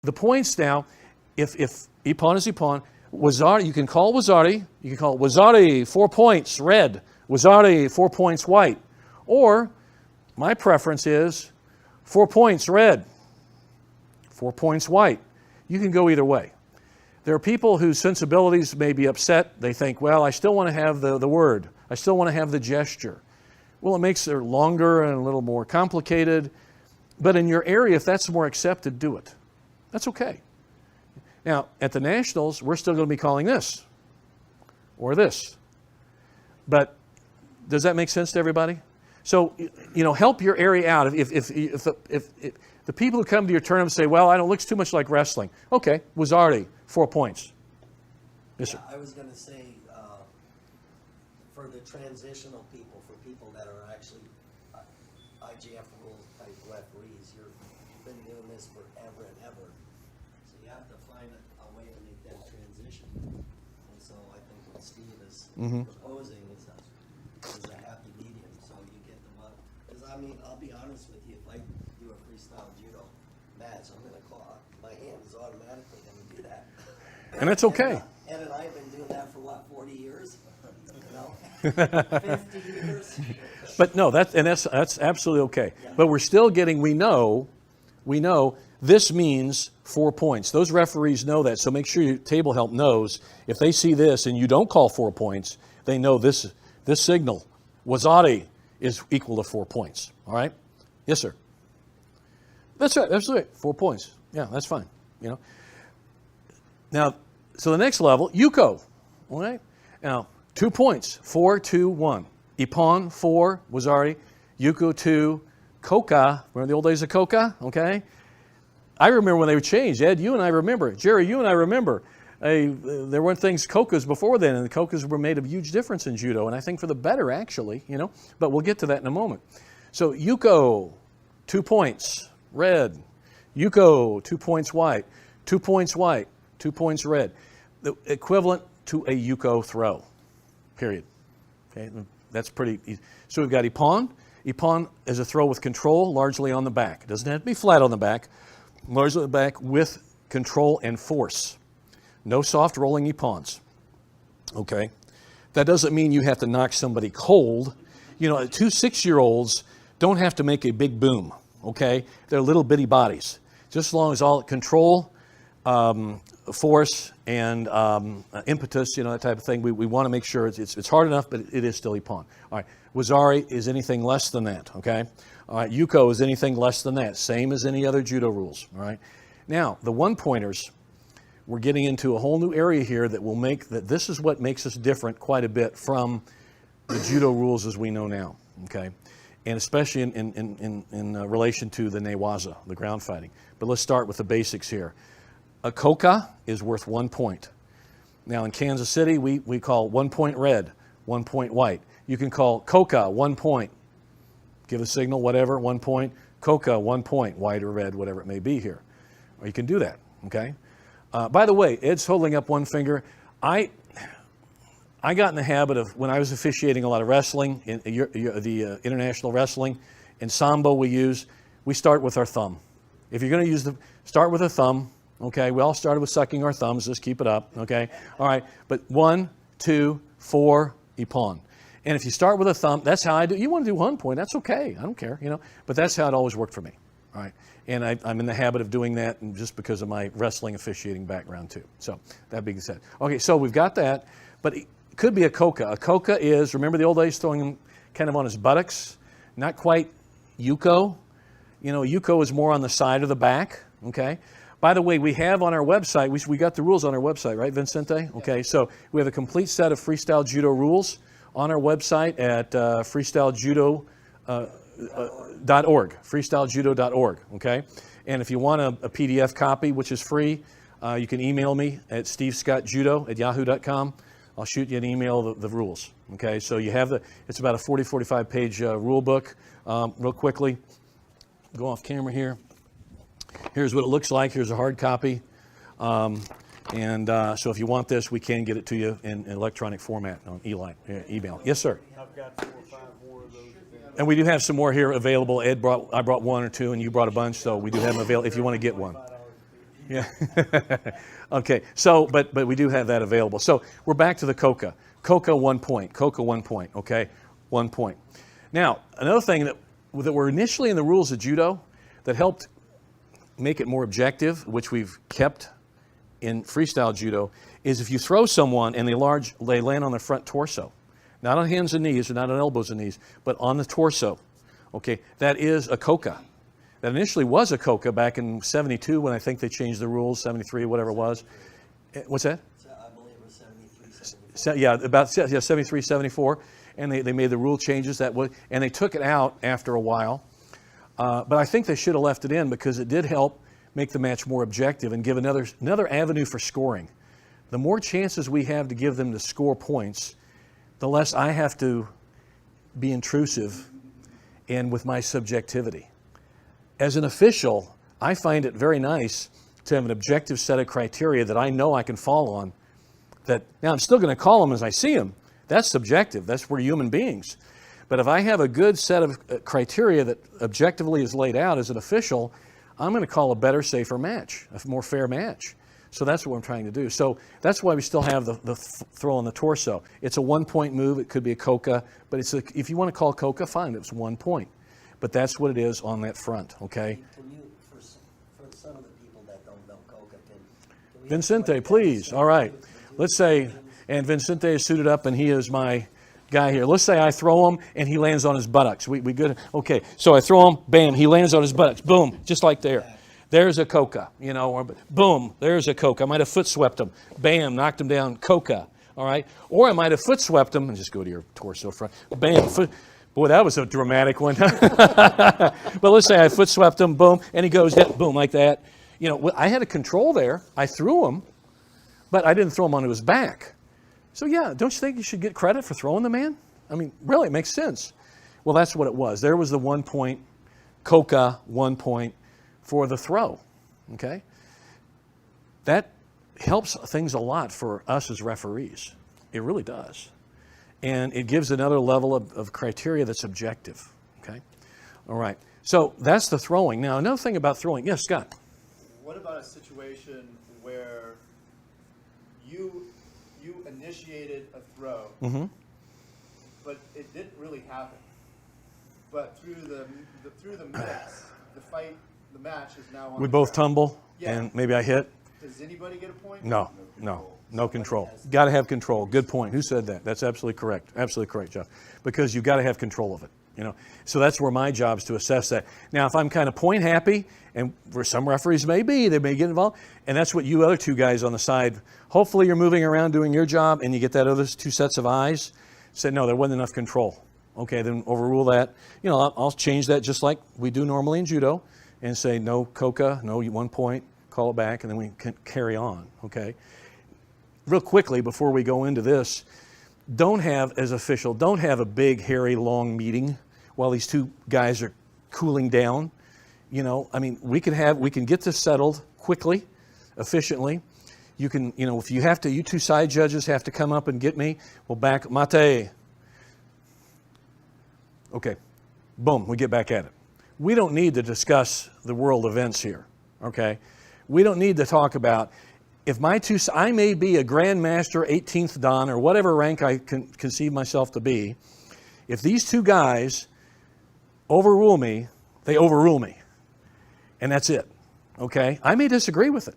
the points now, if ippon is ippon, wazari, you can call wazari, you can call wazari 4 points red, wazari 4 points white, or my preference is 4 points red, 4 points white. You can go either way. There are people whose sensibilities may be upset. They think, well, I still want to have the word. I still want to have the gesture. Well, it makes it longer and a little more complicated. But in your area, if that's more accepted, do it. That's okay. Now, at the Nationals, we're still going to be calling this or this. But does that make sense to everybody? So, help your area out. If the people who come to your tournament say, well, it looks too much like wrestling. Okay, wazari, 4 points. Yes, sir. I was going to say, for the transitional people, for people that are actually IGF rules type referees, you've been doing this forever and ever. So you have to find a way to make that transition. And so I think what Steve is proposing is a happy medium. So you get them up. Because I'll be honest with you, if I do a freestyle judo match, I'm going to call, my hand is automatically going to do that. And that's okay. Ed and I have been doing that for 40 years? 50 years. But no, that's absolutely okay. Yeah. But we're still getting, we know this means 4 points. Those referees know that, so make sure your table help knows if they see this and you don't call 4 points, they know this signal, wazari, is equal to 4 points. All right? Yes, sir. That's right. Absolutely. 4 points. Yeah, that's fine. Now, so the next level, yuko. All right? Now, 2 points. 4, 2, 1. Ippon, 4. Wazari. Yuko, 2. Koka. Remember the old days of Koka? Okay? I remember when they were changed. Ed, you and I remember. Jerry, you and I remember. There weren't things Kokas before then, and the Kokas were made a huge difference in judo, and I think for the better, actually, But we'll get to that in a moment. So, yuko, 2 points. Red. Yuko, 2 points white. 2 points white. 2 points red. The equivalent to a yuko throw, period. Okay, that's pretty easy. So we've got ippon. Ippon is a throw with control, largely on the back. It doesn't have to be flat on the back, largely on the back with control and force. No soft rolling ippons. Okay, that doesn't mean you have to knock somebody cold. 2 6-year-olds don't have to make a big boom. Okay, they're little bitty bodies. Just as long as all control, force, and impetus, that type of thing. We want to make sure it's hard enough, but it is still ippon. All right, wazari is anything less than that, okay? All right, yuko is anything less than that, same as any other judo rules, all right? Now, the one-pointers, we're getting into a whole new area here that will make, that this is what makes us different quite a bit from the judo rules as we know now, okay? And especially in relation to the newaza, the ground fighting. But let's start with the basics here. A koka is worth 1 point. Now in Kansas City, we call 1 point red, 1 point white. You can call koka 1 point. Give a signal, whatever, 1 point. Koka 1 point, white or red, whatever it may be here. Or you can do that, okay? By the way, Ed's holding up one finger. I got in the habit of, when I was officiating a lot of wrestling, the international wrestling, in Sambo we start with our thumb. If you're going to start with a thumb, okay, we all started with sucking our thumbs. Just keep it up, okay? All right, but 1, 2, 4, ippon. And if you start with a thumb, that's how I do. You want to do 1 point, that's okay. I don't care, But that's how it always worked for me, all right? And I'm in the habit of doing that just because of my wrestling officiating background too. So that being said. Okay, so we've got that, but it could be a koka. A koka is, remember the old days throwing him kind of on his buttocks? Not quite yuko. Yuko is more on the side or the back, okay? By the way, we have on our website, we got the rules on our website, right, Vincente? Okay, so we have a complete set of freestyle judo rules on our website at freestylejudo.org, freestylejudo.org, okay? And if you want a PDF copy, which is free, you can email me at stevescottjudo@yahoo.com. I'll shoot you an email of the rules, okay? So you have it's about a 45 page rule book. Real quickly, go off camera here. Here's what it looks like. Here's a hard copy. So if you want this, we can get it to you in electronic format on email. Yes, sir. I've got 4 or 5 more of those. And we do have some more here available. I brought 1 or 2, and you brought a bunch, so we do have them available if you want to get one. Yeah. Okay. So, but we do have that available. So we're back to the Koka. Koka 1 point. Koka 1 point. Okay, 1 point. Now another thing that were initially in the rules of judo that helped make it more objective, which we've kept in freestyle judo, is if you throw someone and they land on their front torso, not on hands and knees or not on elbows and knees, but on the torso. Okay, that is a Koka. That initially was a Koka back in 72 when I think they changed the rules, 73, whatever it was. What's that? I believe it was 73, 74. 73, 74. And they made the rule changes and they took it out after a while. But I think they should have left it in because it did help make the match more objective and give another avenue for scoring. The more chances we have to give them to score points, the less I have to be intrusive and with my subjectivity. As an official, I find it very nice to have an objective set of criteria that I know I can fall on. Now I'm still going to call them as I see them. That's subjective. That's we're human beings. But if I have a good set of criteria that objectively is laid out as an official, I'm going to call a better, safer match, a more fair match. So that's what I'm trying to do. So that's why we still have the throw on the torso. It's a 1 point move. It could be a Koka, but if you want to call Koka, fine. It's 1 point. But that's what it is on that front, okay? Can you, for some of the people that don't know Koka, can we Vincente, please. All right. Let's say, and Vincente is suited up and he is my guy here. Let's say I throw him and he lands on his buttocks. We good? Okay, so I throw him, bam, he lands on his buttocks. Boom, just like there. There's a Koka, or boom, there's a Koka. I might have foot swept him. Bam, knocked him down, Koka. All right? Or I might have foot swept him, and just go to your torso front. Bam, foot. Boy, that was a dramatic one. But let's say I foot swept him, boom, and he goes down, boom, like that. I had a control there. I threw him, but I didn't throw him onto his back. So yeah, don't you think you should get credit for throwing the man? I mean, really, it makes sense. Well, that's what it was. There was the 1 point, Koka 1 point for the throw, okay? That helps things a lot for us as referees. It really does. And it gives another level of criteria that's objective, okay? All right, so that's the throwing. Now, another thing about throwing, yes, Scott? What about a situation where you initiated a throw, but it didn't really happen? But through the minutes, the match is now on We the both track. tumble, Yeah. and maybe I hit? Does anybody get a point? No control. Got to have control. Good point. Who said that? That's absolutely correct. Absolutely correct, Jeff. Because you've got to have control of it. So that's where my job is to assess that. Now, if I'm kind of point happy, and where some referees may be, they may get involved, and that's what you other two guys on the side, hopefully you're moving around doing your job, and you get that other two sets of eyes, say, no, there wasn't enough control. Okay, then overrule that. I'll change that just like we do normally in judo, and say no Koka, no 1 point, call it back, and then we can carry on, okay? Real quickly, before we go into this, don't have a big, hairy, long meeting while these two guys are cooling down. We can get this settled quickly, efficiently. You can, if you have to, you two side judges have to come up and get me. We'll back, mate. Okay, boom, we get back at it. We don't need to discuss the world events here, okay? We don't need to talk about, I may be a Grandmaster 18th Dan or whatever rank I can conceive myself to be. If these two guys overrule me, they overrule me. And that's it, okay? I may disagree with it.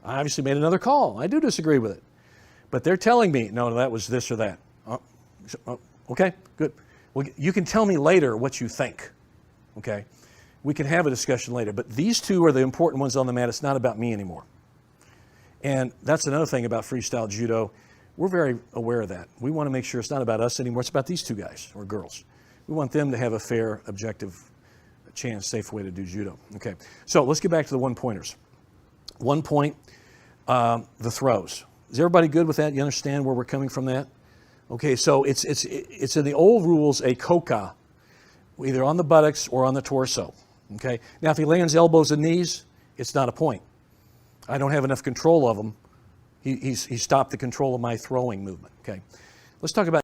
I obviously made another call. I do disagree with it. But they're telling me, no, that was this or that. Okay, good. Well, you can tell me later what you think, okay? We can have a discussion later. But these two are the important ones on the mat. It's not about me anymore. And that's another thing about freestyle judo. We're very aware of that. We want to make sure it's not about us anymore. It's about these two guys or girls. We want them to have a fair, objective chance, safe way to do judo. Okay, so let's get back to the 1 pointers. 1 point, the throws. Is everybody good with that? You understand where we're coming from that? Okay, so it's in the old rules a Koka, either on the buttocks or on the torso. Okay, now if he lands elbows and knees, it's not a point. I don't have enough control of him. He stopped the control of my throwing movement. Okay, let's talk about